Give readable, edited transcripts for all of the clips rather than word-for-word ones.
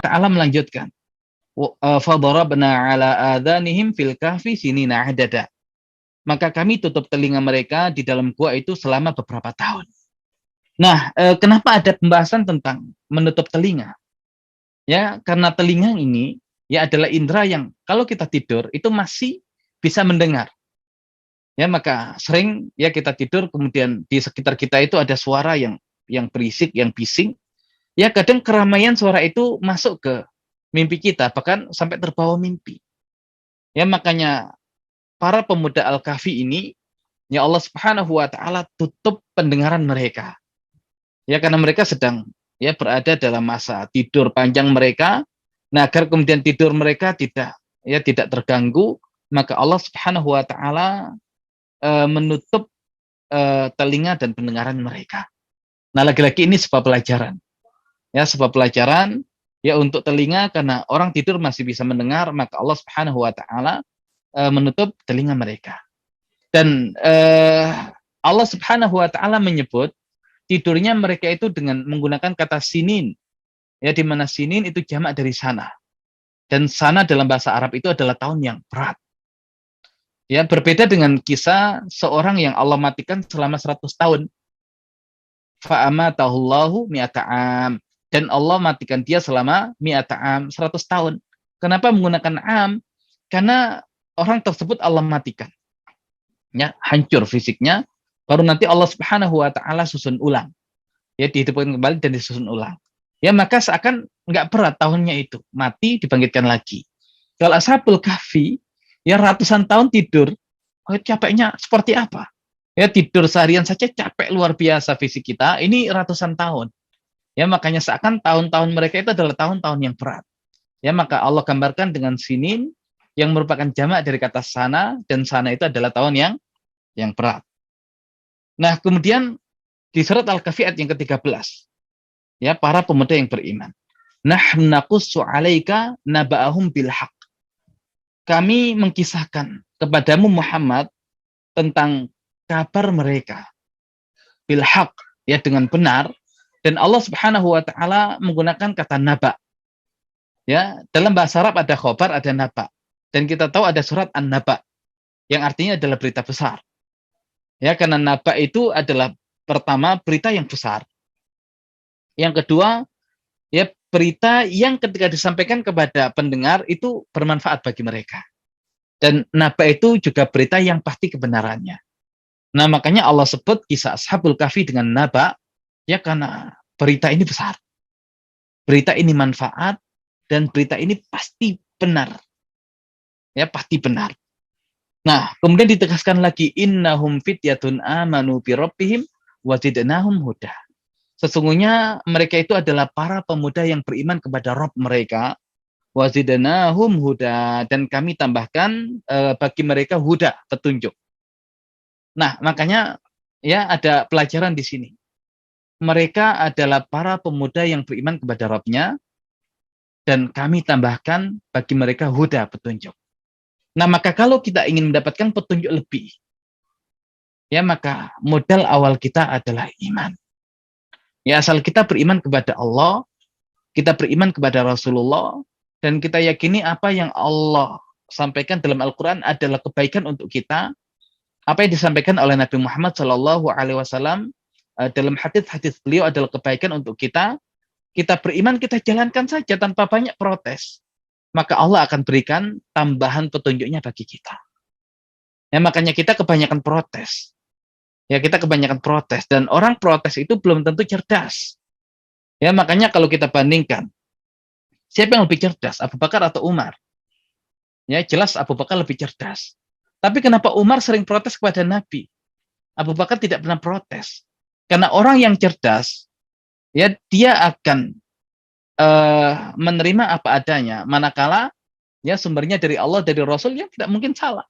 taala melanjutkan, fadarabna ala adhanihim fil kahfi sinina adada. Maka kami tutup telinga mereka di dalam gua itu selama beberapa tahun. Nah, kenapa ada pembahasan tentang menutup telinga? Ya, karena telinga ini ya adalah indera yang kalau kita tidur itu masih bisa mendengar. Ya, maka sering ya kita tidur kemudian di sekitar kita itu ada suara yang berisik, yang bising. Ya, kadang keramaian suara itu masuk ke mimpi kita, bahkan sampai terbawa mimpi. Ya, makanya para pemuda Al-Kahfi ini, ya Allah Subhanahu wa taala tutup pendengaran mereka. Ya, karena mereka sedang ya berada dalam masa tidur panjang mereka. Nah, agar kemudian tidur mereka tidak terganggu, maka Allah Subhanahu wa taala menutup telinga dan pendengaran mereka. Nah, lagi-lagi ini sebuah pelajaran. Ya, sebuah pelajaran ya untuk telinga, karena orang tidur masih bisa mendengar, maka Allah Subhanahu wa taala menutup telinga mereka. Dan Allah Subhanahu wa taala menyebut tidurnya mereka itu dengan menggunakan kata sinin. Ya, di mana sinin itu jamak dari sana. Dan sana dalam bahasa Arab itu adalah tahun yang berat. Ya, berbeda dengan kisah seorang yang Allah matikan selama 100 tahun. Fa'amatahullahu mi'ata'am. Dan Allah matikan dia selama mi'ata'am, 100 tahun. Kenapa menggunakan am? Karena orang tersebut Allah matikan. Ya, hancur fisiknya. Baru nanti Allah Subhanahu wa taala susun ulang. Ya, dihidupkan kembali dan disusun ulang. Ya, maka seakan nggak berat tahunnya itu. Mati, dibangkitkan lagi. Kalau Ashabul Kahfi, ya ratusan tahun tidur, capeknya seperti apa? Ya, tidur seharian saja capek luar biasa fisik kita, ini ratusan tahun. Ya, makanya seakan tahun-tahun mereka itu adalah tahun-tahun yang berat. Ya, maka Allah gambarkan dengan sinin, yang merupakan jamak dari kata sana, dan sana itu adalah tahun yang berat. Nah, kemudian di surat Al-Kahfi ayat yang ke-13, ya, para pemuda yang beriman. Nahnu naqussu 'alaika naba'ahum bil haqq. Kami mengkisahkan kepadamu Muhammad tentang kabar mereka bil haqq, ya, dengan benar. Dan Allah Subhanahu wa taala menggunakan kata naba. Ya, dalam bahasa Arab ada khobar, ada naba. Dan kita tahu ada surat An-Naba yang artinya adalah berita besar. Ya, karena naba itu adalah pertama berita yang besar. Yang kedua, ya, berita yang ketika disampaikan kepada pendengar itu bermanfaat bagi mereka. Dan naba itu juga berita yang pasti kebenarannya. Nah, makanya Allah sebut kisah Ashabul Kahfi dengan naba, ya, karena berita ini besar. Berita ini manfaat, dan berita ini pasti benar. Ya, pasti benar. Nah, kemudian ditegaskan lagi, innahum fityatun amanu bi rabbihim wa zidnahum huda. Sesungguhnya mereka itu adalah para pemuda yang beriman kepada Rabb mereka, wa zidnahum huda, dan kami tambahkan bagi mereka huda, petunjuk. Nah, makanya ya ada pelajaran di sini. Mereka adalah para pemuda yang beriman kepada Rabb-nya, dan kami tambahkan bagi mereka huda, petunjuk. Nah, maka kalau kita ingin mendapatkan petunjuk lebih, ya, maka modal awal kita adalah iman. Ya, asal kita beriman kepada Allah, kita beriman kepada Rasulullah, dan kita yakini apa yang Allah sampaikan dalam Al-Quran adalah kebaikan untuk kita. Apa yang disampaikan oleh Nabi Muhammad SAW dalam hadis-hadis beliau adalah kebaikan untuk kita. Kita beriman, kita jalankan saja tanpa banyak protes. Maka Allah akan berikan tambahan petunjuknya bagi kita. Ya, makanya kita kebanyakan protes. Ya, kita kebanyakan protes. Dan orang protes itu belum tentu cerdas. Ya, makanya kalau kita bandingkan, siapa yang lebih cerdas, Abu Bakar atau Umar? Ya, jelas Abu Bakar lebih cerdas. Tapi kenapa Umar sering protes kepada Nabi? Abu Bakar tidak pernah protes. Karena orang yang cerdas, ya, dia akan menerima apa adanya, manakala ya sumbernya dari Allah, dari Rasul, yang tidak mungkin salah.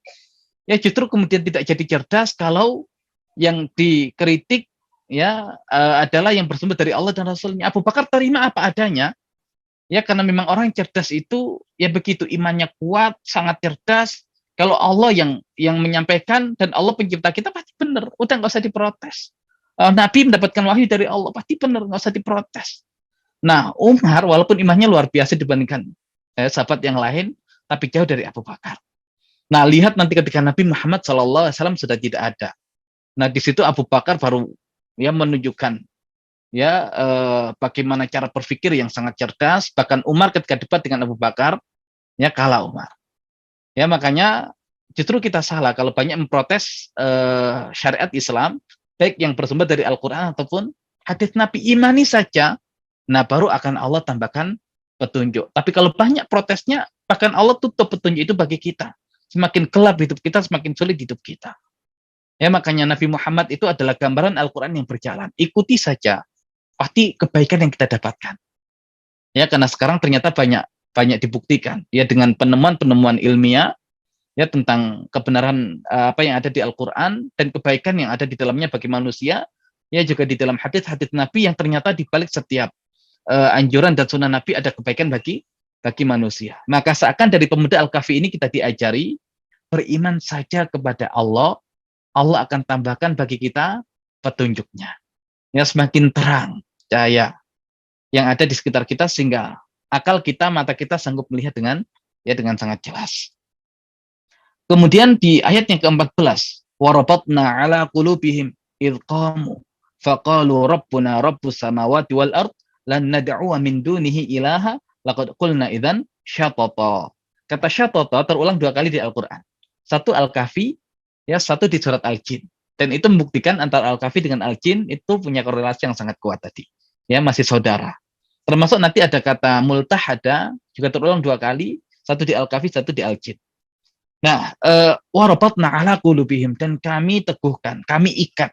Ya, justru kemudian tidak jadi cerdas kalau yang dikritik ya adalah yang bersumber dari Allah dan Rasulnya. Abu Bakar terima apa adanya, ya, karena memang orang cerdas itu ya begitu, imannya kuat, sangat cerdas. Kalau Allah yang menyampaikan dan Allah pencipta kita, pasti benar, udah nggak usah diprotes. Nabi mendapatkan wahyu dari Allah, pasti benar, nggak usah diprotes. Nah, Umar walaupun imannya luar biasa dibandingkan sahabat yang lain, tapi jauh dari Abu Bakar. Nah, lihat nanti ketika Nabi Muhammad SAW sudah tidak ada. Nah, di situ Abu Bakar baru ya menunjukkan ya bagaimana cara berpikir yang sangat cerdas. Bahkan Umar ketika debat dengan Abu Bakar, ya kalah Umar. Ya makanya justru kita salah kalau banyak memprotes syariat Islam, baik yang bersumber dari Al-Quran ataupun hadis Nabi. Imani saja, nah baru akan Allah tambahkan petunjuk. Tapi kalau banyak protesnya, bahkan Allah tutup petunjuk itu bagi kita. Semakin gelap hidup kita, semakin sulit hidup kita. Ya makanya Nabi Muhammad itu adalah gambaran Al-Quran yang berjalan. Ikuti saja, pasti kebaikan yang kita dapatkan. Ya karena sekarang ternyata banyak banyak dibuktikan ya dengan penemuan-penemuan ilmiah ya tentang kebenaran apa yang ada di Al-Qur'an dan kebaikan yang ada di dalamnya bagi manusia, ya juga di dalam hadis-hadis Nabi yang ternyata di balik setiap anjuran dan sunnah Nabi ada kebaikan bagi manusia. Maka seakan dari pemuda Al-Kahfi ini kita diajari beriman saja kepada Allah, Allah akan tambahkan bagi kita petunjuknya. Ya semakin terang cahaya yang ada di sekitar kita sehingga akal kita, mata kita sanggup melihat dengan sangat jelas. Kemudian di ayat yang ke-14, warabatna ala qulubihim idh qamu faqalu rabbuna rabbus samawati wal ard lan nad'u min dunihi ilaha laqad qulna idzan syatata. Kata syatata terulang 2 kali di Al-Qur'an. Satu Al-Kahfi, ya satu di surat Al-Jin. Dan itu membuktikan antara Al-Kahfi dengan Al-Jin itu punya korelasi yang sangat kuat tadi. Ya, masih saudara. Termasuk nanti ada kata multahada juga terulang 2 kali, satu di Al-Kahfi, satu di Al-Jin. Nah, warabatna ala qulubihim dan kami teguhkan, kami ikat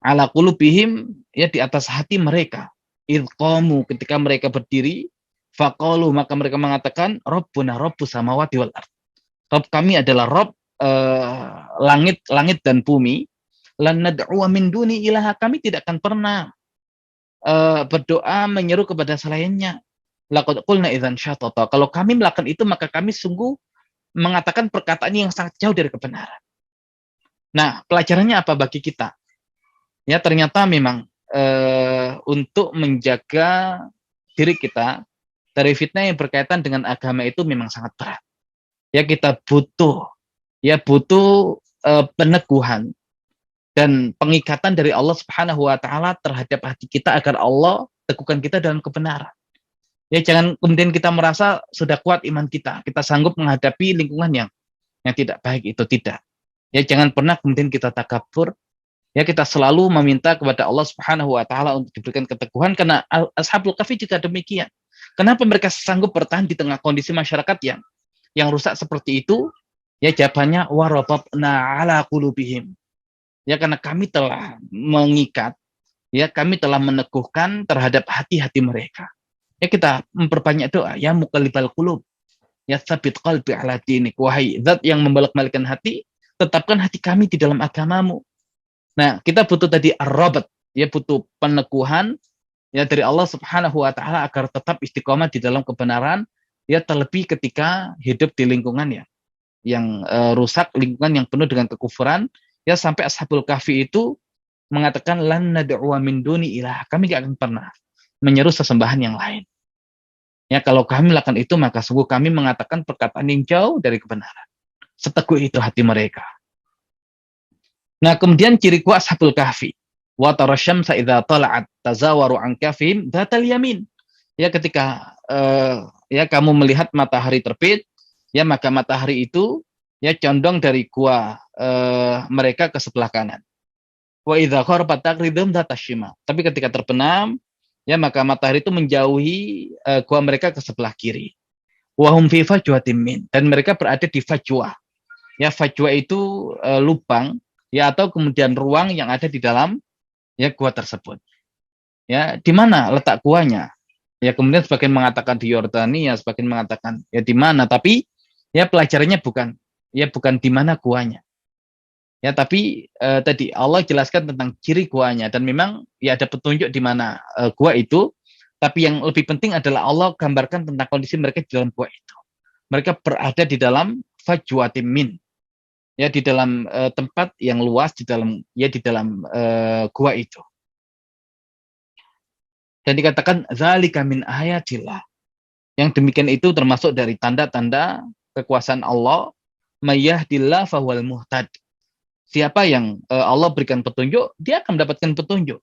ala qulubihim ya di atas hati mereka. Idh qamu ketika mereka berdiri, faqalu maka mereka mengatakan rabbuna rabbus samawati wal ard. Rabb kami adalah Rabb langit dan bumi. Lan nad'u min duni ilaha, kami tidak akan pernah berdoa menyeru kepada selainnya. Laqad qulna idzan syatata. Kalau kami melakukan itu maka kami sungguh mengatakan perkataan yang sangat jauh dari kebenaran. Nah, pelajarannya apa bagi kita? Ya, ternyata memang untuk menjaga diri kita dari fitnah yang berkaitan dengan agama itu memang sangat berat. Ya, kita butuh peneguhan dan pengikatan dari Allah Subhanahu wa taala terhadap hati kita agar Allah teguhkan kita dalam kebenaran. Ya jangan kemudian kita merasa sudah kuat iman kita sanggup menghadapi lingkungan yang tidak baik, itu tidak. Ya jangan pernah kemudian kita takabur. Ya kita selalu meminta kepada Allah Subhanahu wa taala untuk diberikan keteguhan karena Ashabul Kahfi juga demikian. Kenapa mereka sanggup bertahan di tengah kondisi masyarakat yang rusak seperti itu? Ya jawabannya warabatna ala qulubihim. Ya karena kami telah mengikat, ya kami telah meneguhkan terhadap hati-hati mereka. Ya kita memperbanyak doa, ya muqallibal qulub, ya tsabit qalbi ala dinik, wahai zat yang membolak-balikkan hati, tetapkan hati kami di dalam agamamu. Nah, kita butuh tadi ar-rabat, ya butuh peneguhan ya dari Allah Subhanahu wa taala agar tetap istiqomah di dalam kebenaran, ya terlebih ketika hidup di lingkungan yang rusak, lingkungan yang penuh dengan kekufuran, ya sampai Ashabul Kahfi itu mengatakan lan nad'u min duni ilah, kami tidak akan pernah menyeru sesembahan yang lain. Ya kalau kami melakukan itu maka sungguh kami mengatakan perkataan yang jauh dari kebenaran. Seteguh itu hati mereka. Nah, kemudian ciri kuat Ashabul Kahfi. Wa tarasyamsa idza tala'at tazawaru an kahfihim dzatal yamin. Ya ketika ya kamu melihat matahari terbit, ya maka matahari itu ya condong dari gua mereka ke sebelah kanan. Wa idza gharabat taqridum dzatasyima. Tapi ketika terbenam, ya maka matahari itu menjauhi gua mereka ke sebelah kiri. Wa hum fi fajwatin min, dan mereka berada di fajwah. Ya fajwah itu lubang ya atau kemudian ruang yang ada di dalam ya gua tersebut. Ya, di mana letak guanya? Ya kemudian sebagian mengatakan di Yordania, sebagian mengatakan ya di mana, tapi ya pelajarannya bukan di mana guanya. Ya, tapi tadi Allah jelaskan tentang ciri guanya dan memang ya ada petunjuk di mana gua itu, tapi yang lebih penting adalah Allah gambarkan tentang kondisi mereka di dalam gua itu. Mereka berada di dalam fajwatim min. Ya di dalam tempat yang luas di dalam gua itu. Dan dikatakan zalika min ayatillah. Yang demikian itu termasuk dari tanda-tanda kekuasaan Allah. Mayyahdillah fahuwal muhtad. Siapa yang Allah berikan petunjuk, dia akan mendapatkan petunjuk.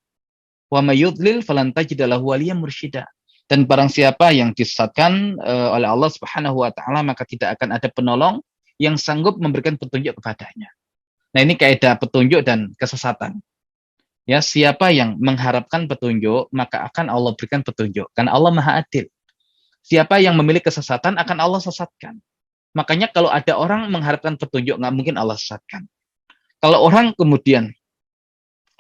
Wa mayyudlil falan tajida lahu waliyyan mursyida. Dan barang siapa yang disesatkan oleh Allah Subhanahu wa taala, maka tidak akan ada penolong yang sanggup memberikan petunjuk kepadanya. Nah, ini kaidah petunjuk dan kesesatan. Ya, siapa yang mengharapkan petunjuk, maka akan Allah berikan petunjuk. Karena Allah Maha Adil. Siapa yang memilih kesesatan akan Allah sesatkan. Makanya kalau ada orang mengharapkan petunjuk, nggak mungkin Allah sesatkan. Kalau orang kemudian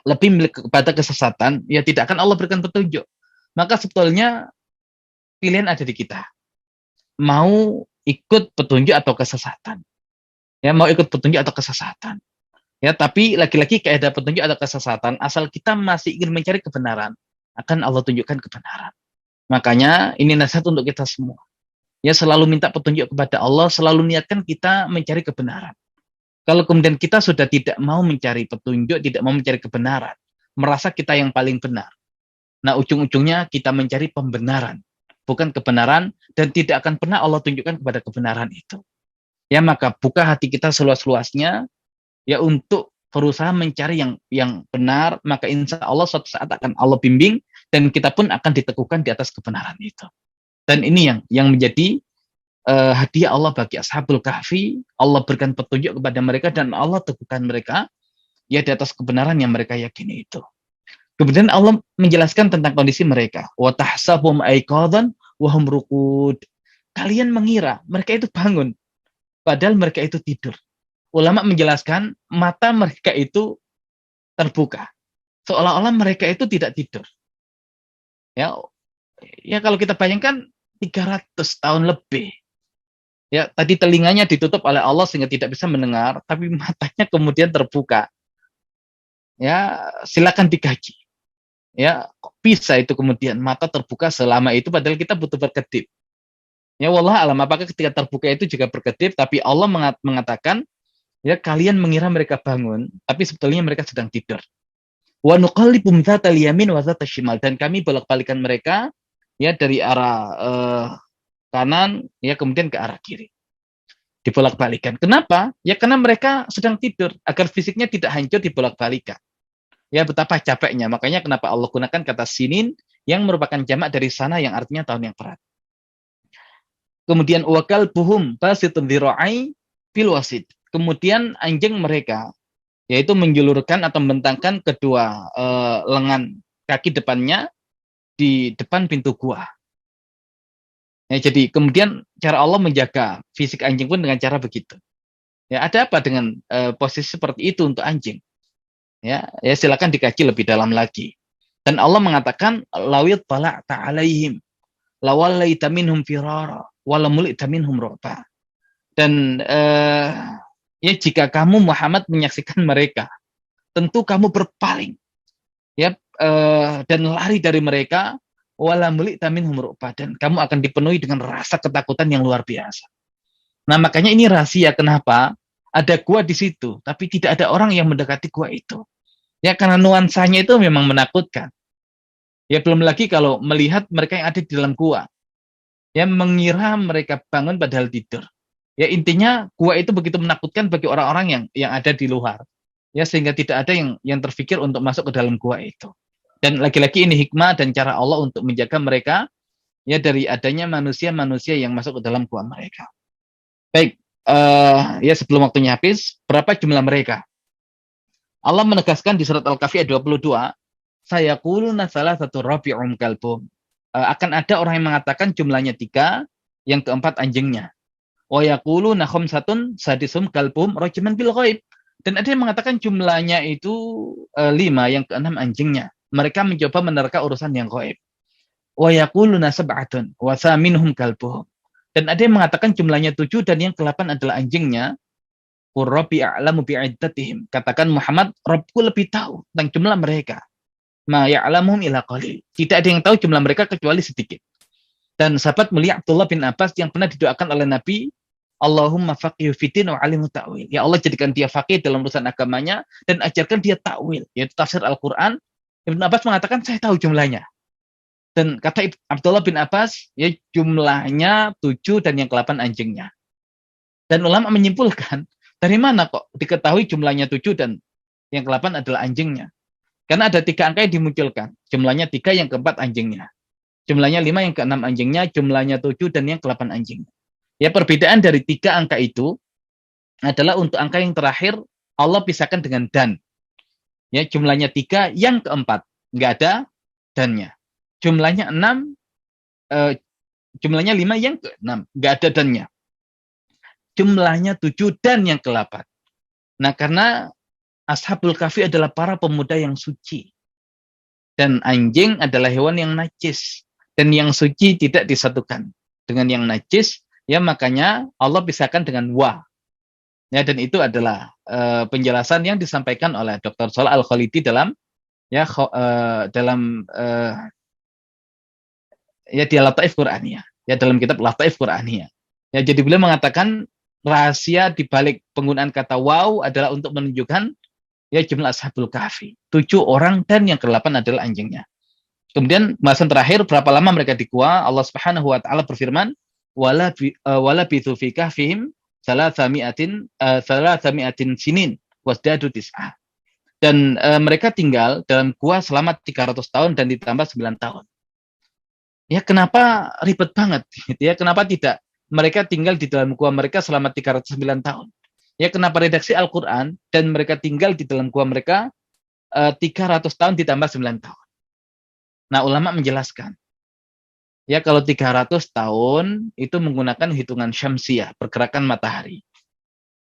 lebih memilih kepada kesesatan, ya tidak akan Allah berikan petunjuk. Maka sebetulnya pilihan ada di kita. Mau ikut petunjuk atau kesesatan. Ya, mau ikut petunjuk atau kesesatan. Ya, tapi lagi-lagi kaidah petunjuk atau kesesatan, asal kita masih ingin mencari kebenaran, akan Allah tunjukkan kebenaran. Makanya ini nasihat untuk kita semua. Ya, selalu minta petunjuk kepada Allah, selalu niatkan kita mencari kebenaran. Kalau kemudian kita sudah tidak mau mencari petunjuk, tidak mau mencari kebenaran, merasa kita yang paling benar. Nah, ujung-ujungnya kita mencari pembenaran, bukan kebenaran, dan tidak akan pernah Allah tunjukkan kepada kebenaran itu. Ya, maka buka hati kita seluas-luasnya, ya untuk berusaha mencari yang benar, maka insya Allah suatu saat akan Allah bimbing, dan kita pun akan diteguhkan di atas kebenaran itu. Dan ini yang menjadi hadiah Allah bagi Ashabul Kahfi. Allah berikan petunjuk kepada mereka dan Allah teguhkan mereka ya di atas kebenaran yang mereka yakini itu. Kemudian Allah menjelaskan tentang kondisi mereka. Wa tahsabum aiqadan wa hum ruqud. Kalian mengira mereka itu bangun padahal mereka itu tidur. Ulama menjelaskan mata mereka itu terbuka. Seolah-olah mereka itu tidak tidur. Ya kalau kita bayangkan 300 tahun lebih. Ya, tadi telinganya ditutup oleh Allah sehingga tidak bisa mendengar, tapi matanya kemudian terbuka. Ya, silakan dikaji. Ya, kok bisa itu kemudian mata terbuka selama itu padahal kita butuh berkedip. Ya, wallah alam apakah ketika terbuka itu juga berkedip, tapi Allah mengatakan, ya kalian mengira mereka bangun, tapi sebetulnya mereka sedang tidur. Wa nuqallibum dzatal yamin wa dzatal shimal, dan kami bolak-balikan mereka ya dari arah kanan ya kemudian ke arah kiri. Dibolak-balikan. Kenapa? Ya karena mereka sedang tidur agar fisiknya tidak hancur dibolak-balikan. Ya betapa capeknya. Makanya kenapa Allah gunakan kata sinin yang merupakan jamak dari sana yang artinya tahun yang berat. Kemudian wakal buhum basitun dzira'i fil wasid. Kemudian anjing mereka yaitu menjulurkan atau membentangkan kedua lengan kaki depannya di depan pintu gua. Ya, jadi kemudian cara Allah menjaga fisik anjing pun dengan cara begitu. Ya, ada apa dengan posisi seperti itu untuk anjing? Ya silakan dikaji lebih dalam lagi. Dan Allah mengatakan lawit tala'ta ta'alaihim lawallaita minhum firara walamulita minhum ru'ba. Dan ya jika kamu Muhammad menyaksikan mereka, tentu kamu berpaling. Ya dan lari dari mereka wala mulita minhum ru'ba, dan kamu akan dipenuhi dengan rasa ketakutan yang luar biasa. Nah, makanya ini rahasia kenapa ada gua di situ, tapi tidak ada orang yang mendekati gua itu. Ya karena nuansanya itu memang menakutkan. Ya belum lagi kalau melihat mereka yang ada di dalam gua. Ya mengira mereka bangun padahal tidur. Ya intinya gua itu begitu menakutkan bagi orang-orang yang ada di luar. Ya sehingga tidak ada yang terfikir untuk masuk ke dalam gua itu. Dan lagi-lagi ini hikmah dan cara Allah untuk menjaga mereka ya dari adanya manusia-manusia yang masuk ke dalam gua mereka. Baik, ya sebelum waktunya habis, berapa jumlah mereka? Allah menegaskan di surat Al-Kahfi ayat 22, sayaquluna salasatu rabi'um kalbum. Akan ada orang yang mengatakan jumlahnya 3, yang keempat anjingnya. Wa yaquluna khamsatun sadisum kalbum rajman bil ghaib. Dan ada yang mengatakan jumlahnya itu 5, yang keenam anjingnya. Mereka mencoba menerka urusan yang gaib. Wa yaquluna sab'atun wa thaminhum kalbuhum. Dan ada yang mengatakan jumlahnya 7 dan yang ke-8 adalah anjingnya. Qur rabbi a'lamu bi'iddatihim. Katakan Muhammad, Rabbku lebih tahu tentang jumlah mereka. Ma ya'lamuhum illa qalil. Tidak ada yang tahu jumlah mereka kecuali sedikit. Dan sahabat mulia Abdullah bin Abbas yang pernah didoakan oleh Nabi, Allahumma faqihu fiddin wa alimu ta'wil. Ya Allah jadikan dia faqih dalam urusan agamanya dan ajarkan dia ta'wil, yaitu tafsir Al-Qur'an. Ibnu Abbas mengatakan saya tahu jumlahnya. Dan kata Abdullah bin Abbas, ya jumlahnya 7 dan yang ke-8 anjingnya. Dan ulama menyimpulkan, dari mana kok diketahui jumlahnya 7 dan yang ke-8 adalah anjingnya? Karena ada 3 angka yang dimunculkan. Jumlahnya 3, yang ke-4 anjingnya. Jumlahnya 5, yang ke-6 anjingnya. Jumlahnya 7 dan yang ke-8 anjingnya. Ya, perbedaan dari 3 angka itu adalah untuk angka yang terakhir, Allah pisahkan dengan dan. Ya, jumlahnya 3, yang ke-4 nggak ada dannya. Jumlahnya 6, jumlahnya 5, yang ke-6 nggak ada dannya. Jumlahnya 7 dan yang ke-8. Nah, karena Ashabul Kahfi adalah para pemuda yang suci. Dan anjing adalah hewan yang najis. Dan yang suci tidak disatukan dengan yang najis. Ya, makanya Allah pisahkan dengan wa. Ya, dan itu adalah penjelasan yang disampaikan oleh Dr. Shalih Al-Khalidi dalam ya di Lataif Quraniyah. Ya, dalam kitab Lataif Quraniyah. Ya, jadi beliau mengatakan rahasia di balik penggunaan kata waw adalah untuk menunjukkan ya jumlah Ashabul Kahfi. 7 orang dan yang ke-8 adalah anjingnya. Kemudian bahasan terakhir, berapa lama mereka di gua? Allah Subhanahu wa taala berfirman, wala bithu fi kahfihim salasami'atin sinin wasdadu tis'ah. Dan mereka tinggal dalam gua selama 300 tahun dan ditambah 9 tahun. Ya, kenapa ribet banget gitu ya? Kenapa tidak mereka tinggal di dalam gua mereka selama 309 tahun? Ya, kenapa redaksi Al-Qur'an dan mereka tinggal di dalam gua mereka 300 tahun ditambah 9 tahun. Nah, ulama menjelaskan. Ya, kalau 300 tahun itu menggunakan hitungan syamsiah, pergerakan matahari.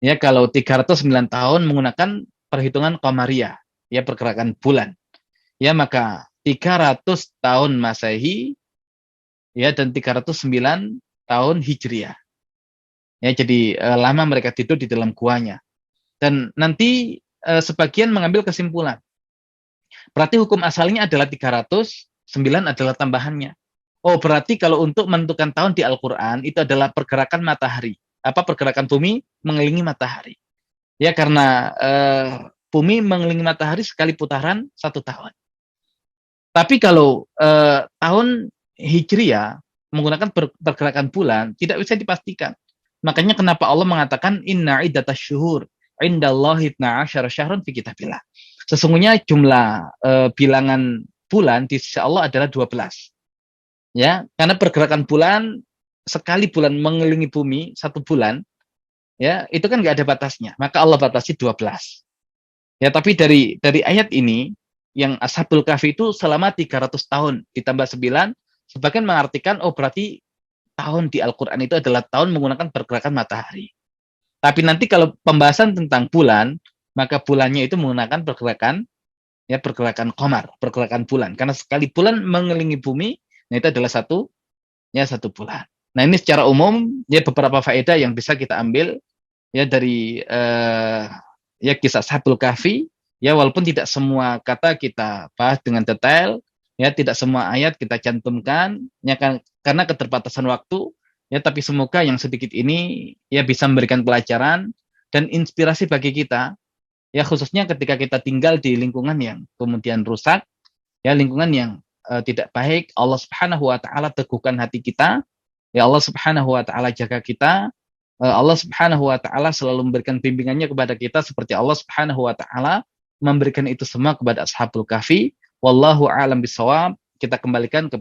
Ya, kalau 309 tahun menggunakan perhitungan qamariyah, ya pergerakan bulan. Ya, maka 300 tahun Masehi ya dan 309 tahun Hijriah. Ya, jadi lama mereka tidur di dalam guanya. Dan nanti sebagian mengambil kesimpulan. Berarti hukum asalnya adalah 309 adalah tambahannya. Oh, berarti kalau untuk menentukan tahun di Al-Qur'an itu adalah pergerakan matahari. Apa pergerakan bumi mengelilingi matahari. Ya, karena bumi mengelilingi matahari sekali putaran 1 tahun. Tapi kalau tahun Hijriah menggunakan pergerakan bulan tidak bisa dipastikan. Makanya kenapa Allah mengatakan inna iddatash syuhur indallahi 12 syahrun fi kitabillah. Sesungguhnya jumlah bilangan bulan di sisi Allah adalah 12. Ya, karena pergerakan bulan sekali bulan mengelilingi bumi 1 bulan, ya, itu kan nggak ada batasnya. Maka Allah batasi 12. Ya, tapi dari ayat ini yang Ashabul Kahfi itu selama 300 tahun ditambah 9, sebagian mengartikan oh berarti tahun di Al-Qur'an itu adalah tahun menggunakan pergerakan matahari. Tapi nanti kalau pembahasan tentang bulan, maka bulannya itu menggunakan pergerakan qamar, pergerakan bulan. Karena sekali bulan mengelilingi bumi, nah itu adalah satu bulan. Nah, ini secara umum ya beberapa faedah yang bisa kita ambil ya dari ya kisah Ashabul Kahfi. Ya, walaupun tidak semua kata kita bahas dengan detail, ya tidak semua ayat kita cantumkan, ya kan, karena keterbatasan waktu, ya tapi semoga yang sedikit ini ya bisa memberikan pelajaran dan inspirasi bagi kita, ya khususnya ketika kita tinggal di lingkungan yang kemudian rusak, ya lingkungan yang tidak baik. Allah Subhanahu wa taala teguhkan hati kita, ya Allah Subhanahu wa taala jaga kita. Allah Subhanahu wa taala selalu memberikan bimbingannya kepada kita seperti Allah Subhanahu wa taala memberikan itu semua kepada Ashabul Kahfi. Wallahu a'lam bishawab. Kita kembalikan ke